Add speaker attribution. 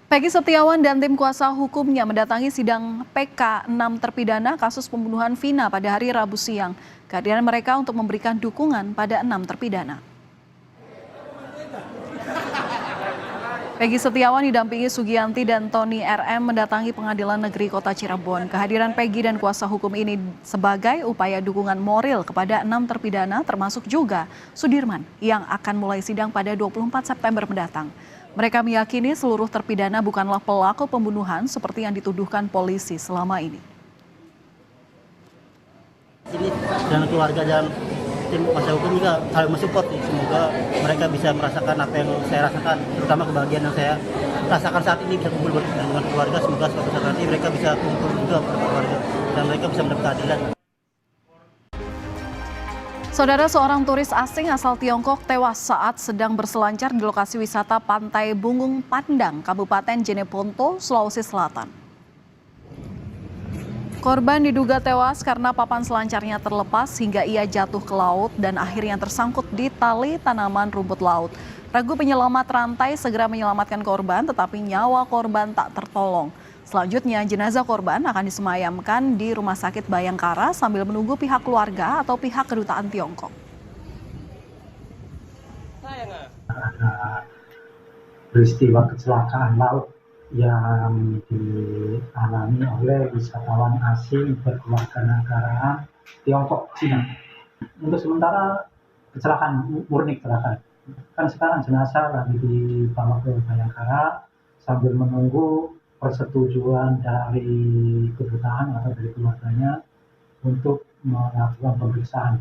Speaker 1: Peggy Setiawan dan tim kuasa hukumnya mendatangi sidang PK 6 terpidana kasus pembunuhan Vina pada hari Rabu siang. Kehadiran mereka untuk memberikan dukungan pada 6 terpidana. Peggy Setiawan didampingi Sugianti dan Tony RM mendatangi Pengadilan Negeri Kota Cirebon. Kehadiran Peggy dan kuasa hukum ini sebagai upaya dukungan moral kepada 6 terpidana termasuk juga Sudirman yang akan mulai sidang pada 24 September mendatang. Mereka meyakini seluruh terpidana bukanlah pelaku pembunuhan seperti yang dituduhkan polisi selama ini.
Speaker 2: Ini dan keluarga dan tim kuasa hukum juga saling mensupport. Semoga mereka bisa merasakan apa yang saya rasakan, terutama kebahagiaan yang saya rasakan saat ini, bisa kumpul dengan keluarga. Semoga suatu saat nanti mereka bisa kumpul juga bersama keluarga dan mereka bisa mendapat keadilan.
Speaker 1: Saudara, seorang turis asing asal Tiongkok tewas saat sedang berselancar di lokasi wisata Pantai Bungung Pandang, Kabupaten Jeneponto, Sulawesi Selatan. Korban diduga tewas karena papan selancarnya terlepas hingga ia jatuh ke laut dan akhirnya tersangkut di tali tanaman rumput laut. Regu penyelamat rantai segera menyelamatkan korban, tetapi nyawa korban tak tertolong. Selanjutnya, jenazah korban akan disemayamkan di Rumah Sakit Bayangkara sambil menunggu pihak keluarga atau pihak kedutaan Tiongkok.
Speaker 3: Ada peristiwa kecelakaan laut yang dialami oleh wisatawan asing berkewarganegaraan Tiongkok, Cina. Untuk sementara murni kecelakaan. Kan sekarang jenazah lagi dibawa ke Bayangkara sambil menunggu persetujuan dari kedutaan atau dari keluarganya untuk melakukan pemeriksaan.